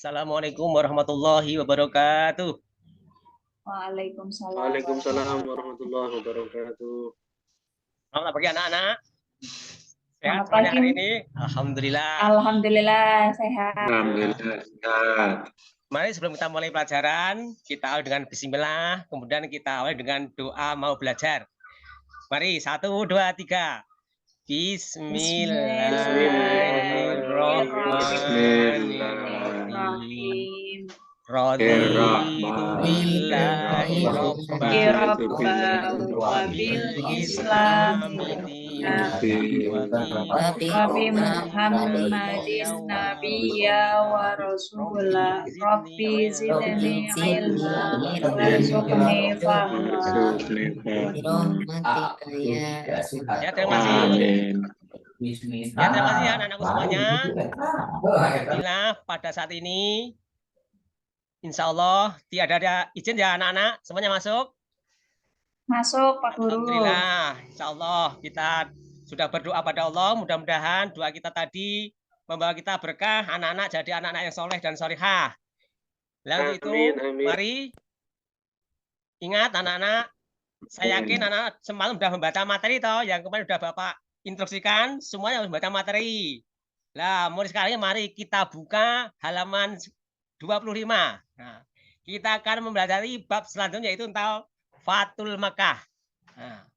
Assalamualaikum warahmatullahi wabarakatuh. Waalaikumsalam Waalaikumsalam warahmatullahi warahmatullahi wabarakatuh. Selamat pagi anak-anak. Sehat Selamat semuanya pagi. hari ini? Alhamdulillah. Alhamdulillah sehat. Alhamdulillah sehat. Mari sebelum kita mulai pelajaran, kita awali dengan bismillah, kemudian kita awali dengan doa mau belajar. Mari, 1, 2, 3. Bismillahirrahmanirrahim. Raditu billahi rabban wa bil islami wa bi Muhammadin nabiyya wa rasulah. Rabbi zidni ilma warzuqni fahma. Ya, terima kasih. Ya, terima kasih anak-anakku semuanya. Alhamdulillah pada saat ini insya Allah tiada ada izin ya anak-anak, semuanya masuk? Masuk Pak Guru. Alhamdulillah, insya Allah kita sudah berdoa pada Allah, mudah-mudahan doa kita tadi membawa kita berkah, anak-anak jadi anak-anak yang soleh dan solehah. Lalu itu, mari ingat anak-anak, saya yakin anak-anak semalam sudah membaca materi toh, yang kemarin sudah Bapak instruksikan, semuanya harus membaca materi. Nah, mulai sekarang mari kita buka halaman 25. Nah, kita akan mempelajari bab selanjutnya yaitu tentang Fathul Makkah. Nah,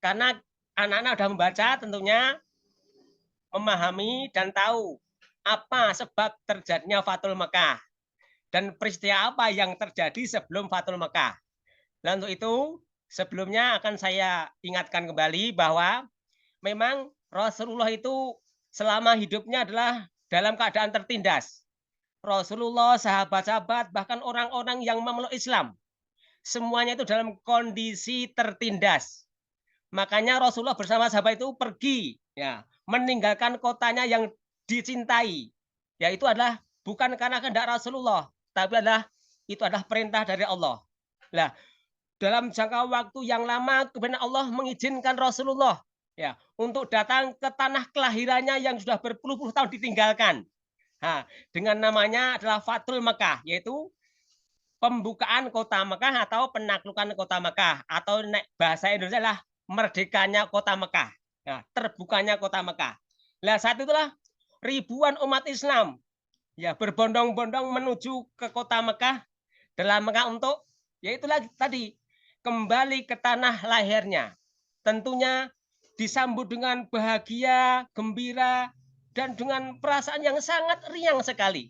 karena anak-anak sudah membaca tentunya memahami dan tahu apa sebab terjadinya Fathul Makkah dan peristiwa apa yang terjadi sebelum Fathul Makkah. Dan untuk itu sebelumnya akan saya ingatkan kembali bahwa memang Rasulullah itu selama hidupnya adalah dalam keadaan tertindas. Rasulullah, sahabat-sahabat, bahkan orang-orang yang memeluk Islam, semuanya itu dalam kondisi tertindas. Makanya Rasulullah bersama sahabat itu pergi, ya, meninggalkan kotanya yang dicintai. Yaitu adalah bukan karena kehendak Rasulullah, tapi itu adalah perintah dari Allah. Nah, dalam jangka waktu yang lama kemudian Allah mengizinkan Rasulullah ya untuk datang ke tanah kelahirannya yang sudah berpuluh-puluh tahun ditinggalkan. Nah, dengan namanya adalah Fathul Makkah, yaitu pembukaan kota Mekah atau penaklukan kota Mekah, atau bahasa Indonesia adalah merdekanya kota Mekah. Nah, terbukanya kota Mekah. Nah, saat itulah ribuan umat Islam ya berbondong-bondong menuju ke kota Mekah dalam rangka untuk yaitu lagi tadi kembali ke tanah lahirnya. Tentunya disambut dengan bahagia, gembira, dan dengan perasaan yang sangat riang sekali.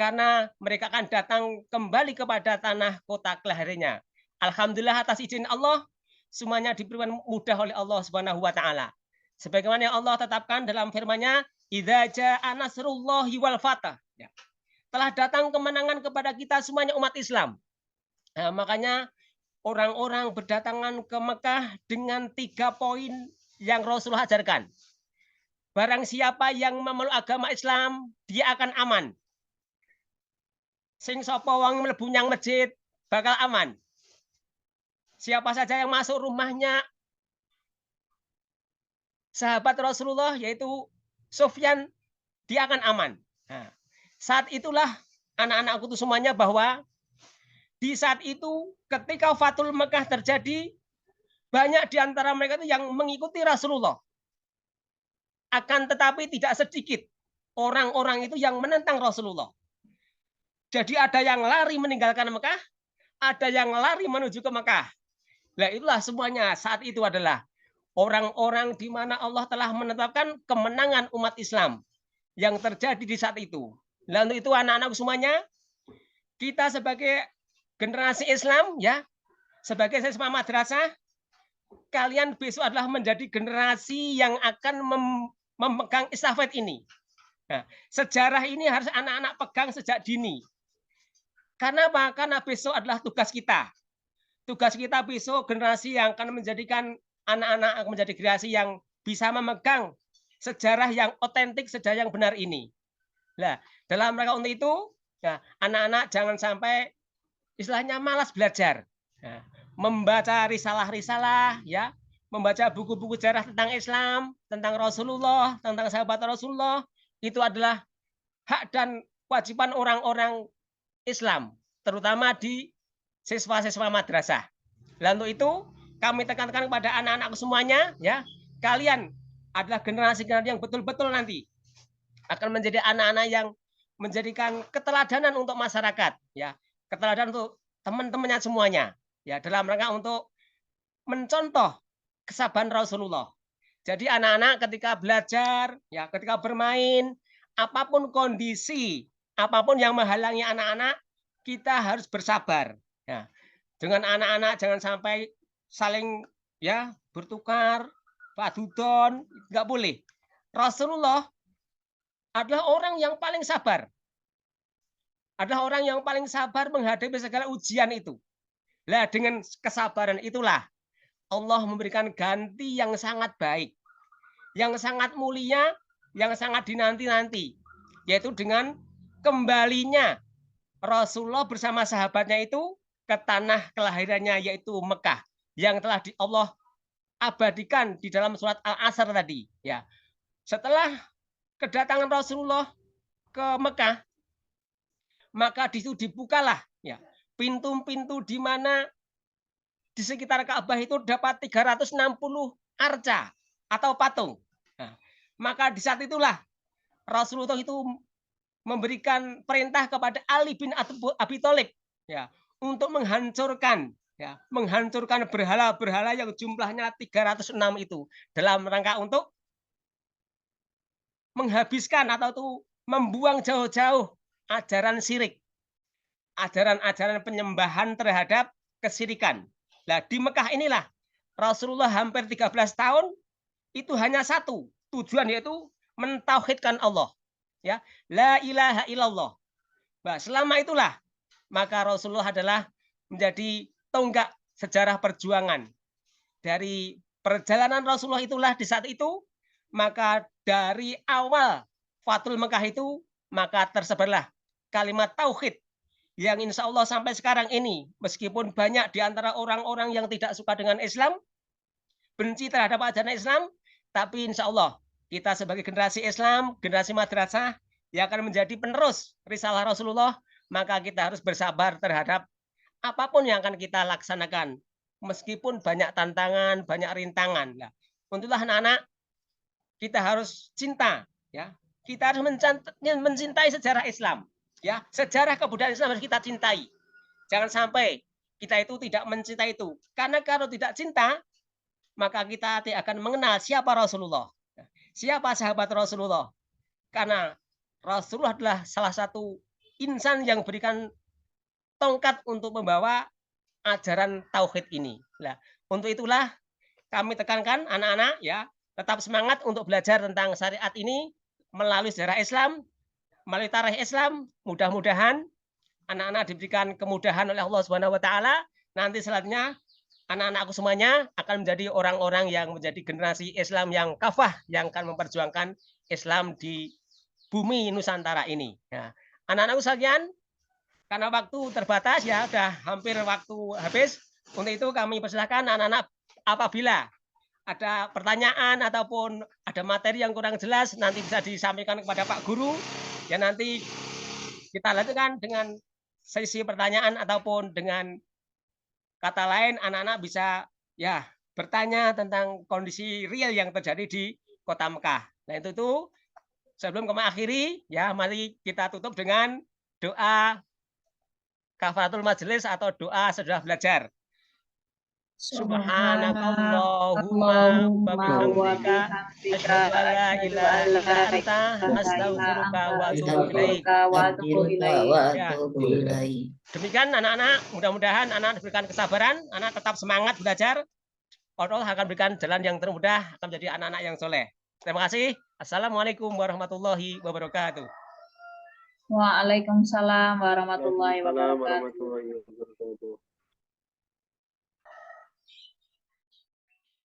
Karena mereka akan datang kembali kepada tanah kota kelahirannya. Alhamdulillah atas izin Allah, semuanya diberikan mudah oleh Allah Subhanahu wa taala. Sebagaimana yang Allah tetapkan dalam firman-Nya, "Idza jaa nasrullahi wal fath." Ya. Telah datang kemenangan kepada kita semuanya umat Islam. Nah, makanya orang-orang berdatangan ke Mekah dengan 3 poin yang Rasulullah ajarkan. Barang siapa yang memeluk agama Islam, dia akan aman. Sing sapa wong mlebu nyang masjid bakal aman. Siapa saja yang masuk rumahnya sahabat Rasulullah yaitu Sufyan, dia akan aman. Nah, saat itulah anak-anakku itu semuanya bahwa di saat itu ketika Fathul Makkah terjadi, banyak di antara mereka itu yang mengikuti Rasulullah. Akan tetapi tidak sedikit orang-orang itu yang menentang Rasulullah. Jadi ada yang lari meninggalkan Mekah, ada yang lari menuju ke Mekah. Nah, itulah semuanya saat itu adalah orang-orang di mana Allah telah menetapkan kemenangan umat Islam yang terjadi di saat itu. Nah, untuk itu anak-anak semuanya, kita sebagai generasi Islam ya, sebagai siswa madrasah, kalian besok adalah menjadi generasi yang akan memegang estafet ini. Nah, sejarah ini harus anak-anak pegang sejak dini. Karena apa? Karena besok adalah tugas kita. Tugas kita besok generasi yang akan menjadikan anak-anak menjadi generasi yang bisa memegang sejarah yang otentik, sejarah yang benar ini. Nah, dalam rangka untuk itu, ya, anak-anak jangan sampai istilahnya malas belajar. Nah, membaca risalah-risalah, ya, membaca buku-buku sejarah tentang Islam, tentang Rasulullah, tentang sahabat Rasulullah, itu adalah hak dan kewajiban orang-orang Islam, terutama di siswa-siswa madrasah. Dan untuk itu kami tekankan kepada anak-anakku semuanya, ya, kalian adalah generasi-generasi yang betul-betul nanti akan menjadi anak-anak yang menjadikan keteladanan untuk masyarakat, ya, keteladanan untuk teman-temannya semuanya, ya, dalam rangka untuk mencontoh kesabaran Rasulullah. Jadi anak-anak ketika belajar, ya, ketika bermain, apapun kondisi, apapun yang menghalangi anak-anak, kita harus bersabar. Ya. Dengan anak-anak jangan sampai saling, ya, bertukar, padudon, nggak boleh. Rasulullah adalah orang yang paling sabar. Adalah orang yang paling sabar menghadapi segala ujian itu. Nah, dengan kesabaran itulah Allah memberikan ganti yang sangat baik, yang sangat mulia, yang sangat dinanti-nanti, yaitu dengan kembalinya Rasulullah bersama sahabatnya itu ke tanah kelahirannya, yaitu Mekah, yang telah Allah abadikan di dalam surat Al-Asr tadi. Ya, setelah kedatangan Rasulullah ke Mekah, maka di situ dibukalah, ya, pintu-pintu di mana di sekitar Ka'bah itu dapat 360 arca atau patung. Nah, maka di saat itulah Rasulullah itu memberikan perintah kepada Ali bin Abi Thalib, ya, untuk menghancurkan, ya, menghancurkan berhala-berhala yang jumlahnya 306 itu dalam rangka untuk menghabiskan atau tuh membuang jauh-jauh ajaran syirik, ajaran-ajaran penyembahan terhadap kesyirikan. Nah, di Mekah inilah Rasulullah hampir 13 tahun itu hanya satu tujuan, yaitu mentauhidkan Allah. Ya, la ilaha illallah. Nah, selama itulah maka Rasulullah adalah menjadi tonggak sejarah perjuangan. Dari perjalanan Rasulullah itulah di saat itu, maka dari awal Fathul Mekah itu, maka tersebarlah kalimat tauhid yang insya Allah sampai sekarang ini, meskipun banyak di antara orang-orang yang tidak suka dengan Islam, benci terhadap ajaran Islam, tapi insya Allah kita sebagai generasi Islam, generasi madrasah yang akan menjadi penerus risalah Rasulullah, maka kita harus bersabar terhadap apapun yang akan kita laksanakan, meskipun banyak tantangan, banyak rintangan. Nah, untuklah anak-anak, kita harus cinta, ya, kita harus mencintai sejarah Islam. Ya, sejarah kebudayaan Islam harus kita cintai. Jangan sampai kita itu tidak mencintai itu. Karena kalau tidak cinta, maka kita tidak akan mengenal siapa Rasulullah. Siapa sahabat Rasulullah. Karena Rasulullah adalah salah satu insan yang berikan tongkat untuk membawa ajaran tauhid ini. Nah, untuk itulah kami tekankan anak-anak, ya, tetap semangat untuk belajar tentang syariat ini melalui sejarah Islam, melalui tarikh Islam. Mudah-mudahan anak-anak diberikan kemudahan oleh Allah Subhanahu wa taala. Nanti selanjutnya anak-anakku semuanya akan menjadi orang-orang yang menjadi generasi Islam yang kafah, yang akan memperjuangkan Islam di bumi Nusantara ini. Ya. Anak-anakku sekalian, karena waktu terbatas, ya, sudah hampir waktu habis. Untuk itu kami persilahkan anak-anak, apabila ada pertanyaan ataupun ada materi yang kurang jelas, nanti bisa disampaikan kepada Pak Guru. Ya, nanti kita lanjutkan dengan sesi pertanyaan ataupun dengan kata lain anak-anak bisa, ya, bertanya tentang kondisi real yang terjadi di Kota Mekah. Nah, itu sebelum kami akhiri, ya, mari kita tutup dengan doa kafaratul majelis atau doa sesudah belajar. Subhanakallahumma wa bihamdika asyhadu an la ilaha illa anta astaghfiruka wa atubu ilaik. Ya. Demikian anak-anak, mudah-mudahan anak diberikan kesabaran, anak tetap semangat belajar. Allah akan berikan jalan yang termudah, akan menjadi anak-anak yang soleh. Terima kasih. Assalamualaikum warahmatullahi wabarakatuh. Waalaikumsalam warahmatullahi Waalaikumsalam wabarakatuh. warahmatullahi wabarakatuh.